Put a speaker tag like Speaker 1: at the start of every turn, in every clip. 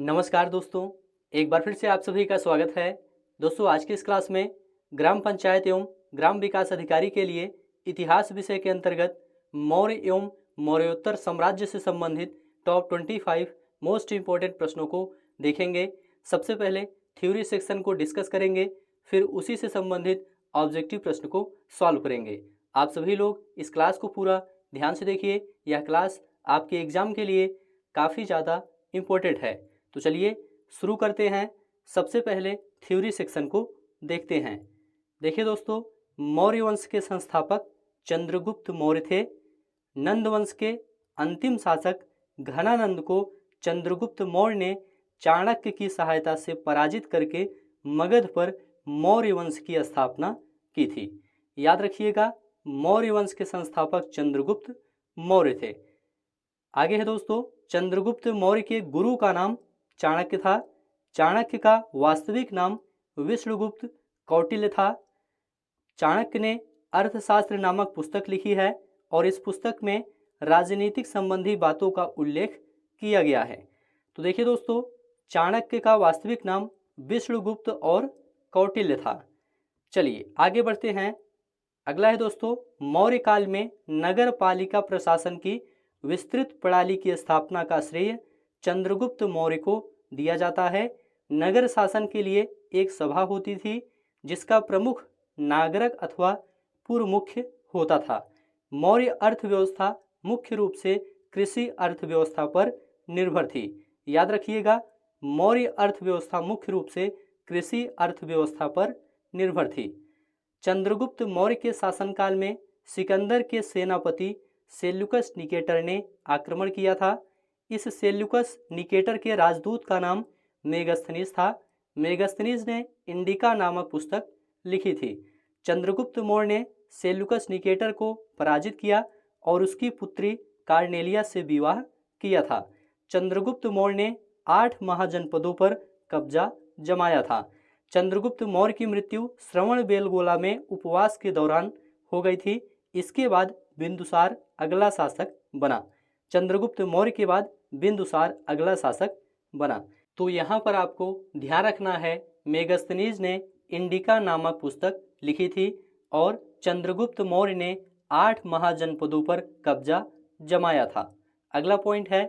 Speaker 1: नमस्कार दोस्तों, एक बार फिर से आप सभी का स्वागत है। दोस्तों, आज की इस क्लास में ग्राम पंचायत एवं ग्राम विकास अधिकारी के लिए इतिहास विषय के अंतर्गत मौर्य एवं मौर्योत्तर साम्राज्य से संबंधित टॉप 25 मोस्ट इम्पोर्टेंट प्रश्नों को देखेंगे। सबसे पहले थ्योरी सेक्शन को डिस्कस करेंगे, फिर उसी से संबंधित ऑब्जेक्टिव प्रश्न को सॉल्व करेंगे। आप सभी लोग इस क्लास को पूरा ध्यान से देखिए, यह क्लास आपके एग्जाम के लिए काफ़ी ज़्यादा इम्पोर्टेंट है। तो चलिए शुरू करते हैं। सबसे पहले थ्योरी सेक्शन को देखते हैं। देखिए दोस्तों, मौर्य वंश के संस्थापक चंद्रगुप्त मौर्य थे। नंद वंश के अंतिम शासक घनानंद को चंद्रगुप्त मौर्य ने चाणक्य की सहायता से पराजित करके मगध पर मौर्य वंश की स्थापना की थी। याद रखिएगा, मौर्य वंश के संस्थापक चंद्रगुप्त मौर्य थे। आगे है दोस्तों, चंद्रगुप्त मौर्य के गुरु का नाम चाणक्य था। चाणक्य का वास्तविक नाम विष्णुगुप्त कौटिल्य था। चाणक्य ने अर्थशास्त्र नामक पुस्तक लिखी है और इस पुस्तक में राजनीतिक संबंधी बातों का उल्लेख किया गया है। तो देखिए दोस्तों, चाणक्य का वास्तविक नाम विष्णुगुप्त और कौटिल्य था। चलिए आगे बढ़ते हैं। अगला है दोस्तों, मौर्य काल में नगर पालिका प्रशासन की विस्तृत प्रणाली की स्थापना का श्रेय चंद्रगुप्त मौर्य को दिया जाता है। नगर शासन के लिए एक सभा होती थी जिसका प्रमुख नागरक अथवा पूर्व मुख्य होता था। मौर्य अर्थव्यवस्था मुख्य रूप से कृषि अर्थव्यवस्था पर निर्भर थी। याद रखिएगा, मौर्य अर्थव्यवस्था मुख्य रूप से कृषि अर्थव्यवस्था पर निर्भर थी। चंद्रगुप्त मौर्य के शासनकाल में सिकंदर के सेनापति सेल्यूकस निकेटर ने आक्रमण किया था। इस सेल्यूकस निकेटर के राजदूत का नाम मेगस्थनीज था। मेगस्थनीज ने इंडिका नामक पुस्तक लिखी थी। चंद्रगुप्त मौर्य ने सेल्यूकस निकेटर को पराजित किया और उसकी पुत्री कार्नेलिया से विवाह किया था। चंद्रगुप्त मौर्य ने 8 महाजनपदों पर कब्जा जमाया था। चंद्रगुप्त मौर्य की मृत्यु श्रवणबेलगोला में उपवास के दौरान हो गई थी। इसके बाद बिंदुसार अगला शासक बना। चंद्रगुप्त मौर्य के बाद बिंदुसार अगला शासक बना। तो यहाँ पर आपको ध्यान रखना है, मेगस्थनीज ने इंडिका नामक पुस्तक लिखी थी और चंद्रगुप्त मौर्य ने 8 महाजनपदों पर कब्जा जमाया था। अगला पॉइंट है,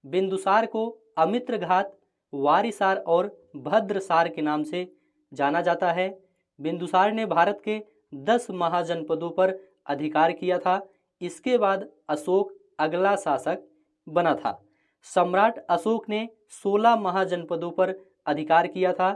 Speaker 1: बिंदुसार को अमित्रघात, वारिसार और भद्रसार के नाम से जाना जाता है। बिंदुसार ने भारत के 10 महाजनपदों पर अधिकार किया था। इसके बाद अशोक अगला शासक बना था। सम्राट अशोक ने 16 महाजनपदों पर अधिकार किया था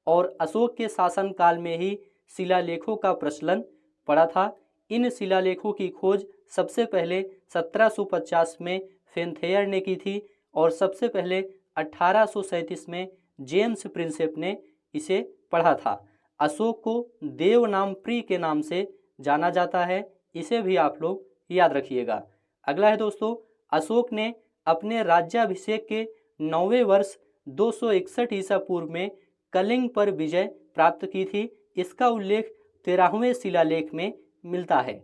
Speaker 1: और अशोक के शासनकाल में ही शिलालेखों का प्रचलन पड़ा था। इन शिलालेखों की खोज सबसे पहले 1750 में फेनथेयर ने की थी और सबसे पहले 1837 में जेम्स प्रिंसेप ने इसे पढ़ा था। अशोक को देवनामप्री के नाम से जाना जाता है, इसे भी आप लोग याद रखिएगा। अगला है दोस्तों, अशोक ने अपने राज्याभिषेक के 9वें वर्ष 261 ईसा पूर्व में कलिंग पर विजय प्राप्त की थी। इसका उल्लेख 13वें शिलालेख में मिलता है।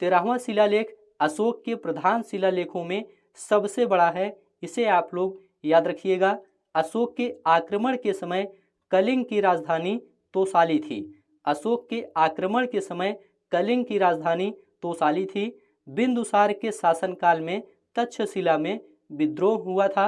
Speaker 1: 13वां शिलालेख अशोक के प्रधान शिलालेखों में सबसे बड़ा है, इसे आप लोग याद रखिएगा। अशोक के आक्रमण के समय कलिंग की राजधानी तोसाली थी। अशोक के आक्रमण के समय कलिंग की राजधानी तोसाली थी। बिंदुसार के शासनकाल में तक्षशिला में विद्रोह हुआ था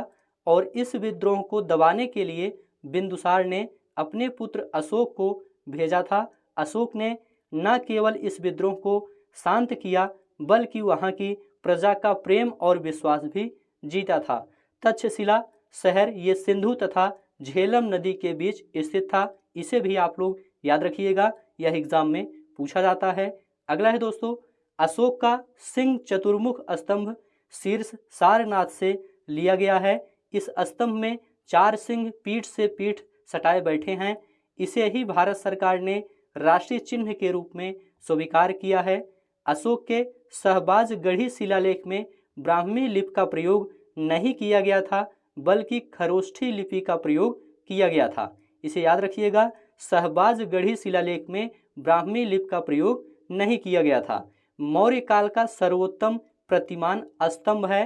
Speaker 1: और इस विद्रोह को दबाने के लिए बिंदुसार ने अपने पुत्र अशोक को भेजा था। अशोक ने न केवल इस विद्रोह को शांत किया बल्कि वहां की प्रजा का प्रेम और विश्वास भी जीता था। तक्षशिला शहर ये सिंधु तथा झेलम नदी के बीच स्थित था, इसे भी आप लोग याद रखिएगा, यह एग्जाम में पूछा जाता है। अगला है दोस्तों, अशोक का सिंह चतुर्मुख स्तंभ शीर्ष सारनाथ से लिया गया है। इस स्तंभ में 4 सिंह पीठ से पीठ सटाए बैठे हैं। इसे ही भारत सरकार ने राष्ट्रीय चिन्ह के रूप में स्वीकार किया है। अशोक के शहबाज गढ़ी शिलालेख में ब्राह्मी लिपि का प्रयोग नहीं किया गया था बल्कि खरोष्ठी लिपि का प्रयोग किया गया था, इसे याद रखिएगा। शहबाज गढ़ी शिलालेख में ब्राह्मी लिपि का प्रयोग नहीं किया गया था। मौर्य काल का सर्वोत्तम प्रतिमान स्तंभ है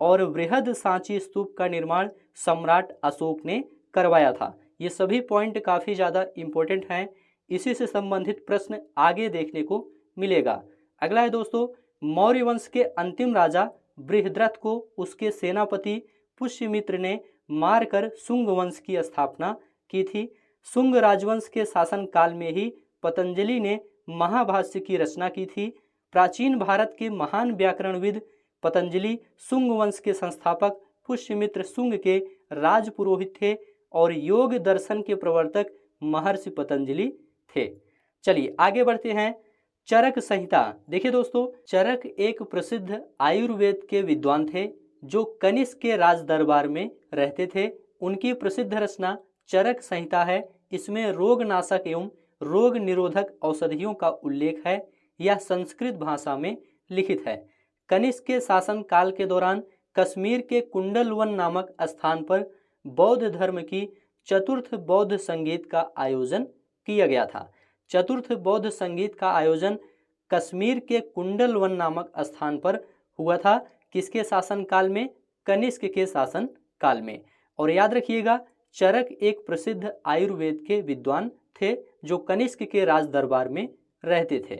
Speaker 1: और बृहद सांची स्तूप का निर्माण सम्राट अशोक ने करवाया था। ये सभी पॉइंट काफ़ी ज़्यादा इम्पोर्टेंट हैं, इसी से संबंधित प्रश्न आगे देखने को मिलेगा। अगला है दोस्तों, मौर्य वंश के अंतिम राजा बृहद्रथ को उसके सेनापति पुष्यमित्र ने मारकर शुंग वंश की स्थापना की थी। शुंग राजवंश के शासन काल में ही पतंजलि ने महाभाष्य की रचना की थी। प्राचीन भारत के महान व्याकरणविद पतंजलि शुंग वंश के संस्थापक पुष्यमित्र शुंग के राजपुरोहित थे और योग दर्शन के प्रवर्तक महर्षि पतंजलि थे। चलिए आगे बढ़ते हैं। चरक संहिता। देखिए दोस्तों, चरक एक प्रसिद्ध आयुर्वेद के विद्वान थे जो कनिष्क के राज दरबार में रहते थे। उनकी प्रसिद्ध रचना चरक संहिता है। इसमें रोगनाशक एवं रोग निरोधक औषधियों का उल्लेख है। यह संस्कृत भाषा में लिखित है। कनिष्क के शासन काल के दौरान कश्मीर के कुंडलवन नामक स्थान पर बौद्ध धर्म की चतुर्थ बौद्ध संगीत का आयोजन किया गया था। चतुर्थ बौद्ध संगीत का आयोजन कश्मीर के कुंडलवन नामक स्थान पर हुआ था। किसके शासन काल में? कनिष्क के शासन काल में। और याद रखिएगा, चरक एक प्रसिद्ध आयुर्वेद के विद्वान थे जो कनिष्क के राज दरबार में रहते थे।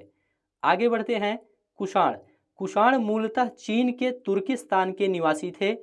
Speaker 1: आगे बढ़ते हैं। कुषाण। कुषाण मूलतः चीन के तुर्किस्तान के निवासी थे।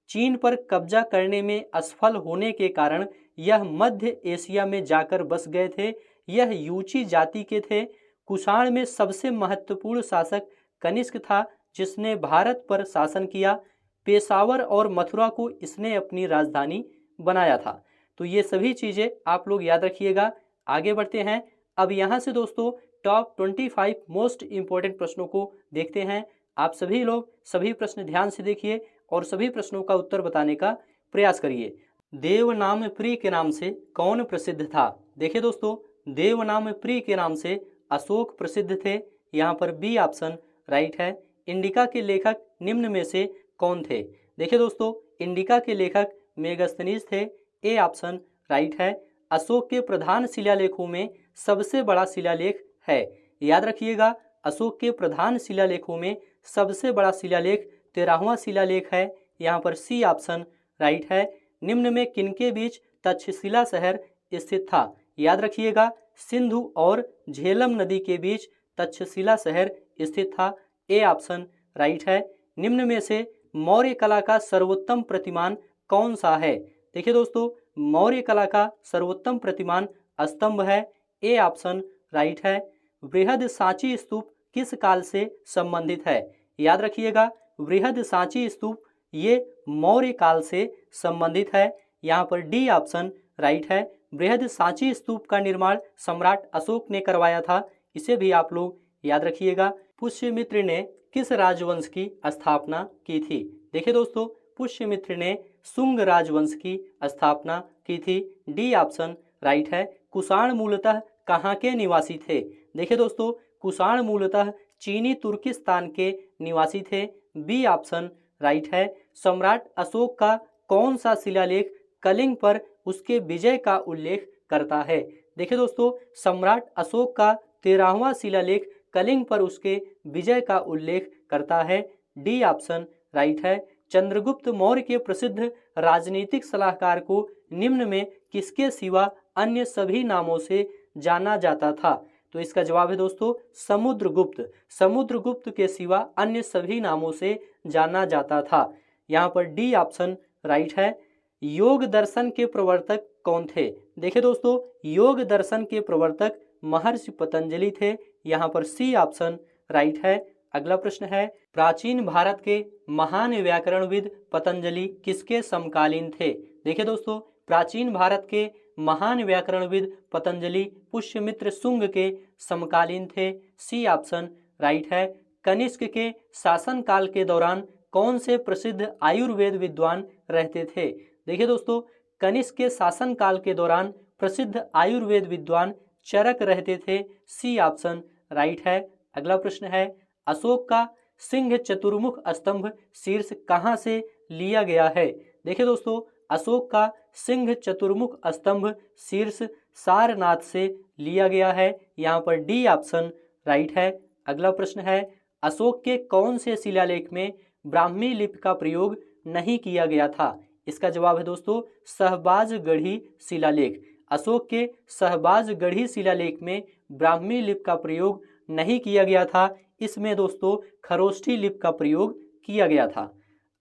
Speaker 1: चीन पर कब्जा करने में असफल होने के कारण यह मध्य एशिया में जाकर बस गए थे। यह यूची जाति के थे। कुषाण में सबसे महत्वपूर्ण शासक कनिष्क था जिसने भारत पर शासन किया। पेशावर और मथुरा को इसने अपनी राजधानी बनाया था। तो ये सभी चीज़ें आप लोग याद रखिएगा। आगे बढ़ते हैं। अब यहाँ से दोस्तों टॉप 25 मोस्ट इम्पोर्टेंट प्रश्नों को देखते हैं। आप सभी लोग सभी प्रश्न ध्यान से देखिए और सभी प्रश्नों का उत्तर बताने का प्रयास करिए। देवनामप्रिय के नाम से कौन प्रसिद्ध था? देखिए दोस्तों, देवनामप्रिय के नाम से अशोक प्रसिद्ध थे। यहाँ पर बी ऑप्शन राइट है। इंडिका के लेखक निम्न में से कौन थे? देखिए दोस्तों, इंडिका के लेखक मेगस्थनीज थे। ए ऑप्शन राइट है। अशोक के प्रधान शिलालेखों में सबसे बड़ा शिलालेख है। याद रखिएगा, अशोक के प्रधान शिलालेखों में सबसे बड़ा शिलालेख 13वां शिलालेख है। यहाँ पर सी ऑप्शन राइट है। निम्न में किनके बीच तक्षशिला शहर स्थित था? याद रखिएगा, सिंधु और झेलम नदी के बीच तक्षशिला शहर स्थित था। ए ऑप्शन राइट है। निम्न में से मौर्य कला का सर्वोत्तम प्रतिमान कौन सा है? देखिए दोस्तों, मौर्य कला का सर्वोत्तम प्रतिमान स्तंभ है। ए ऑप्शन राइट है। बृहद सांची स्तूप किस काल से संबंधित है? याद रखिएगा, बृहद सांची स्तूप ये मौर्य काल से संबंधित है। यहाँ पर डी ऑप्शन राइट है। बृहद सांची स्तूप का निर्माण सम्राट अशोक ने करवाया था। इसे भी आप लोग याद रखिएगा। पुष्यमित्र ने किस राजवंश की स्थापना की थी? देखिए दोस्तों, पुष्यमित्र ने शुंग राजवंश की स्थापना की थी। डी ऑप्शन राइट है। कुषाण मूलतः कहाँ के निवासी थे? देखिए दोस्तों, कुषाण मूलतः चीनी तुर्किस्तान के निवासी थे। बी ऑप्शन राइट है। सम्राट अशोक का कौन सा शिलालेख कलिंग पर उसके विजय का उल्लेख करता है? देखिए दोस्तों, सम्राट अशोक का 13वां शिलालेख कलिंग पर उसके विजय का उल्लेख करता है। डी ऑप्शन राइट है। चंद्रगुप्त मौर्य के प्रसिद्ध राजनीतिक सलाहकार को निम्न में किसके सिवा अन्य सभी नामों से जाना जाता था? तो इसका जवाब है दोस्तों समुद्रगुप्त। समुद्रगुप्त के सिवा अन्य सभी नामों से जाना जाता था। यहाँ पर डी ऑप्शन राइट है। योग दर्शन के प्रवर्तक कौन थे? देखिए दोस्तों, योग दर्शन के प्रवर्तक महर्षि पतंजलि थे। यहाँ पर सी ऑप्शन राइट है। अगला प्रश्न है, प्राचीन भारत के महान व्याकरणविद पतंजलि किसके समकालीन थे? देखिए दोस्तों, प्राचीन भारत के महान व्याकरणविद पतंजलि पुष्यमित्र शुंग के समकालीन थे। सी ऑप्शन राइट है। कनिष्क के शासनकाल के दौरान कौन से प्रसिद्ध आयुर्वेद विद्वान रहते थे? देखिए दोस्तों, कनिष्क के शासनकाल के दौरान प्रसिद्ध आयुर्वेद विद्वान चरक रहते थे। सी ऑप्शन राइट है। अगला प्रश्न है, अशोक का सिंह चतुर्मुख स्तंभ शीर्ष कहाँ से लिया गया है? देखिए दोस्तों, अशोक का सिंह चतुर्मुख स्तंभ शीर्ष सारनाथ से लिया गया है। यहाँ पर डी ऑप्शन राइट है। अगला प्रश्न है, अशोक के कौन से शिलालेख में ब्राह्मी लिपि का प्रयोग नहीं किया गया था? इसका जवाब है दोस्तों शहबाजगढ़ी शिलालेख। अशोक के शहबाजगढ़ी शिलालेख में ब्राह्मी लिपि का प्रयोग नहीं किया गया था, इसमें दोस्तों खरोष्ठी लिपि का प्रयोग किया गया था।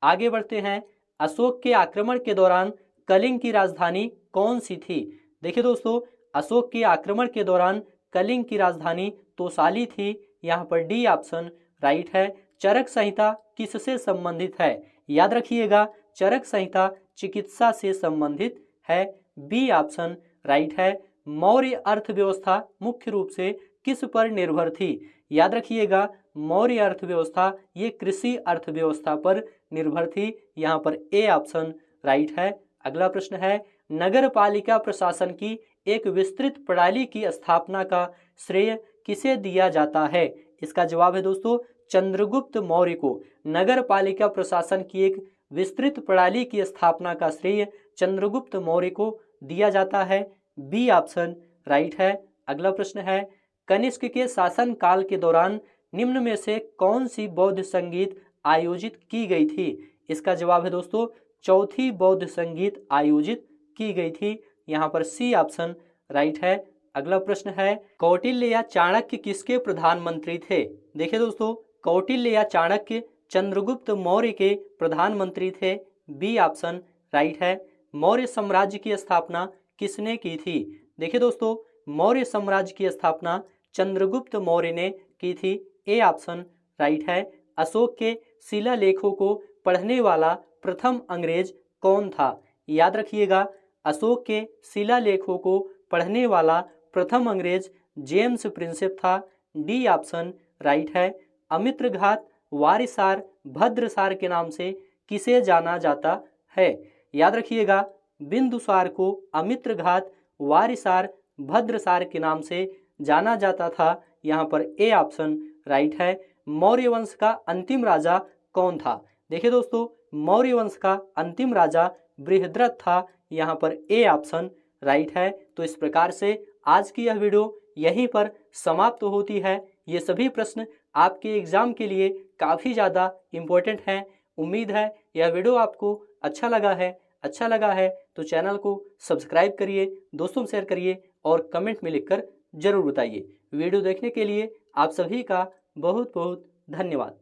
Speaker 1: आगे बढ़ते हैं, अशोक के आक्रमण के दौरान कलिंग की राजधानी कौन सी थी? देखिए दोस्तों, अशोक के आक्रमण के दौरान कलिंग की राजधानी तोसाली थी। यहाँ पर डी ऑप्शन राइट है। चरक संहिता किससे संबंधित है? याद रखिएगा, चरक संहिता चिकित्सा से संबंधित है। बी ऑप्शन राइट है। मौर्य अर्थव्यवस्था मुख्य रूप से किस पर निर्भर थी? याद रखिएगा, मौर्य अर्थव्यवस्था ये कृषि अर्थव्यवस्था पर निर्भर थी। यहाँ पर ए ऑप्शन राइट है। अगला प्रश्न है, नगर पालिका प्रशासन की एक विस्तृत प्रणाली की स्थापना का श्रेय किसे दिया जाता है? इसका जवाब है दोस्तों चंद्रगुप्त मौर्य को। नगर पालिका प्रशासन की एक विस्तृत प्रणाली की स्थापना का श्रेय चंद्रगुप्त मौर्य को दिया जाता है। बी ऑप्शन राइट है। अगला प्रश्न है, कनिष्क के शासन काल के दौरान निम्न में से कौन सी बौद्ध संगीत आयोजित की गई थी? इसका जवाब है दोस्तों चौथी बौद्ध संगीत आयोजित की गई थी। यहाँ पर सी ऑप्शन राइट है। अगला प्रश्न है, कौटिल्य या चाणक्य किसके प्रधानमंत्री थे? देखिए दोस्तों, कौटिल्य या चाणक्य चंद्रगुप्त मौर्य के प्रधानमंत्री थे। बी ऑप्शन राइट है। मौर्य साम्राज्य की स्थापना किसने की थी? देखिए दोस्तों, मौर्य साम्राज्य की स्थापना चंद्रगुप्त मौर्य ने की थी। ए ऑप्शन राइट है। अशोक के शिलालेखों को पढ़ने वाला प्रथम अंग्रेज कौन था? याद रखिएगा, अशोक के शिलालेखों को पढ़ने वाला प्रथम अंग्रेज जेम्स प्रिंसेप था। डी ऑप्शन राइट है। अमित्रघात वारिसार भद्रसार के नाम से किसे जाना जाता है? याद रखिएगा, बिंदुसार को अमित्रघात वारिसार भद्रसार के नाम से जाना जाता था। यहाँ पर ए ऑप्शन राइट है। मौर्य वंश का अंतिम राजा कौन था? देखिए दोस्तों, मौर्य वंश का अंतिम राजा बृहद्रथ था। यहाँ पर ए ऑप्शन राइट है। तो इस प्रकार से आज की यह वीडियो यहीं पर समाप्त होती है। ये सभी प्रश्न आपके एग्जाम के लिए काफ़ी ज़्यादा इम्पोर्टेंट हैं। उम्मीद है यह वीडियो आपको अच्छा लगा है तो चैनल को सब्सक्राइब करिए, दोस्तों में शेयर करिए और कमेंट में लिखकर जरूर बताइए। वीडियो देखने के लिए आप सभी का बहुत बहुत धन्यवाद।